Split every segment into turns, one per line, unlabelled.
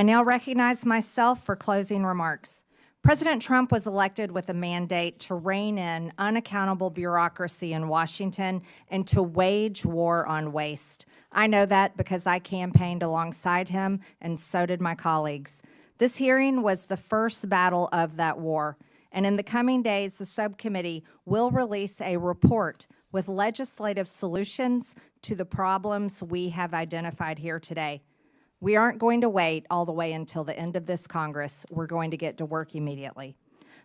I now recognize myself for closing remarks. President Trump was elected with a mandate to rein in unaccountable bureaucracy in Washington and to wage war on waste. I know that because I campaigned alongside him, and so did my colleagues. This hearing was the first battle of that war, and in the coming days, the subcommittee will release a report with legislative solutions to the problems we have identified here today. We aren't going to wait all the way until the end of this Congress. We're going to get to work immediately.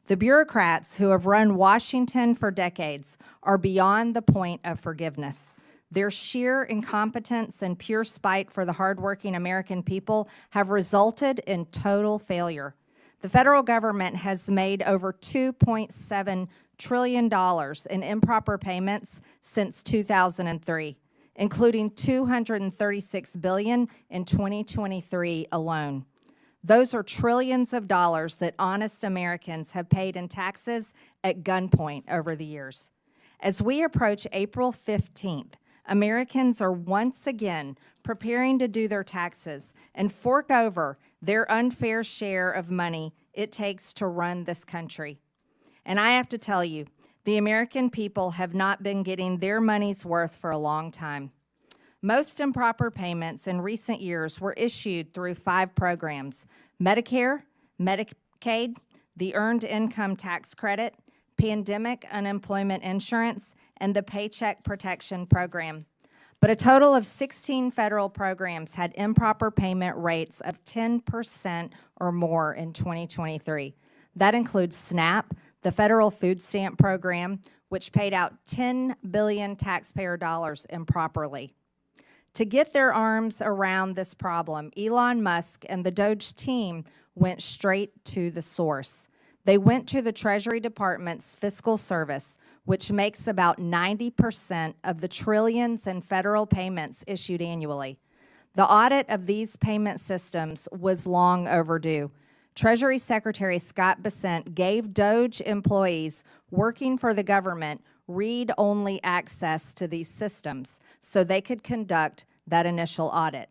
The bureaucrats who have run Washington for decades are beyond the point of forgiveness. Their sheer incompetence and pure spite for the hardworking American people have resulted in total failure. The federal government has made over $2.7 trillion in improper payments since 2003. Including $236 billion in 2023 alone. Those are trillions of dollars that honest Americans have paid in taxes at gunpoint over the years. As we approach April 15th, Americans are once again preparing to do their taxes and fork over their unfair share of money it takes to run this country. And I have to tell you, the American people have not been getting their money's worth for a long time. Most improper payments in recent years were issued through 5 programs: Medicare, Medicaid, the Earned Income Tax Credit, Pandemic Unemployment Insurance, and the Paycheck Protection Program. But a total of 16 federal programs had improper payment rates of 10% or more in 2023. That includes SNAP, the federal food stamp program, which paid out $10 billion taxpayer dollars improperly. To get their arms around this problem, Elon Musk and the Doge team went straight to the source. They went to the Treasury Department's Fiscal Service, which makes about 90% of the trillions in federal payments issued annually. The audit of these payment systems was long overdue. Treasury Secretary Scott Bessent gave Doge employees working for the government read-only access to these systems so they could conduct that initial audit.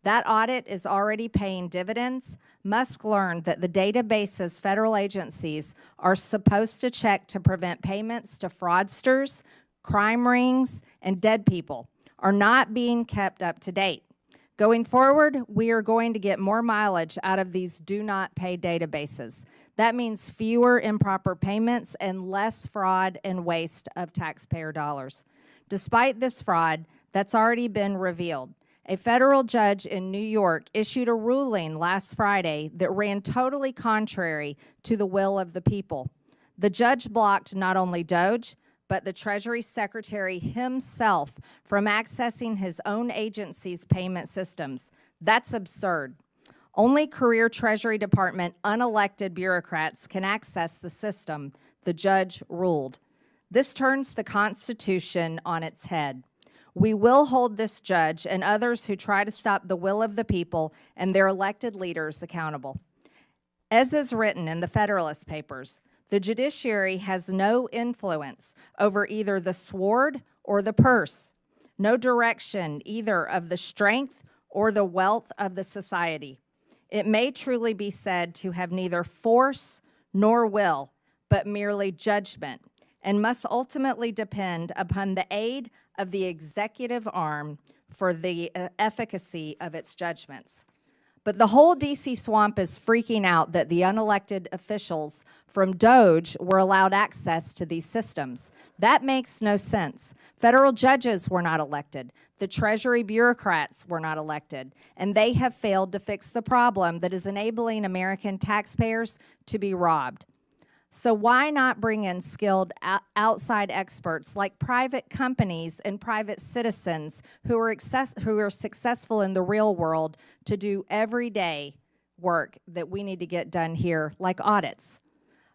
That audit is already paying dividends. Musk learned that the databases federal agencies are supposed to check to prevent payments to fraudsters, crime rings, and dead people are not being kept up to date. Going forward, we are going to get more mileage out of these do-not-pay databases. That means fewer improper payments and less fraud and waste of taxpayer dollars. Despite this fraud that's already been revealed, a federal judge in New York issued a ruling last Friday that ran totally contrary to the will of the people. The judge blocked not only Doge, but the Treasury Secretary himself from accessing his own agency's payment systems. That's absurd. Only career Treasury Department unelected bureaucrats can access the system, the judge ruled. This turns the Constitution on its head. We will hold this judge and others who try to stop the will of the people and their elected leaders accountable. As is written in the Federalist Papers, the judiciary has no influence over either the sword or the purse, no direction either of the strength or the wealth of the society. It may truly be said to have neither force nor will, but merely judgment, and must ultimately depend upon the aid of the executive arm for the efficacy of its judgments. But the whole DC swamp is freaking out that the unelected officials from Doge were allowed access to these systems. That makes no sense. Federal judges were not elected. The Treasury bureaucrats were not elected. And they have failed to fix the problem that is enabling American taxpayers to be robbed. So why not bring in skilled outside experts like private companies and private citizens who are successful in the real world to do everyday work that we need to get done here, like audits?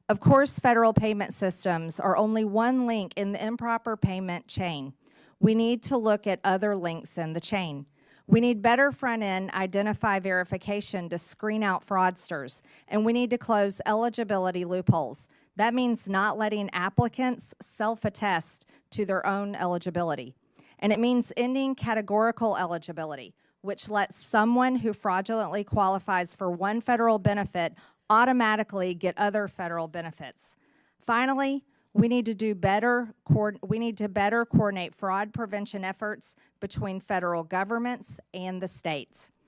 Of course, federal payment systems are only one link in the improper payment chain. We need to look at other links in the chain. We need better front-end identify verification to screen out fraudsters, and we need to close eligibility loopholes. That means not letting applicants self-attest to their own eligibility. And it means ending categorical eligibility. which lets someone who fraudulently qualifies for one federal benefit automatically get other federal benefits. Finally, we need to better coordinate fraud prevention efforts between federal governments and the states.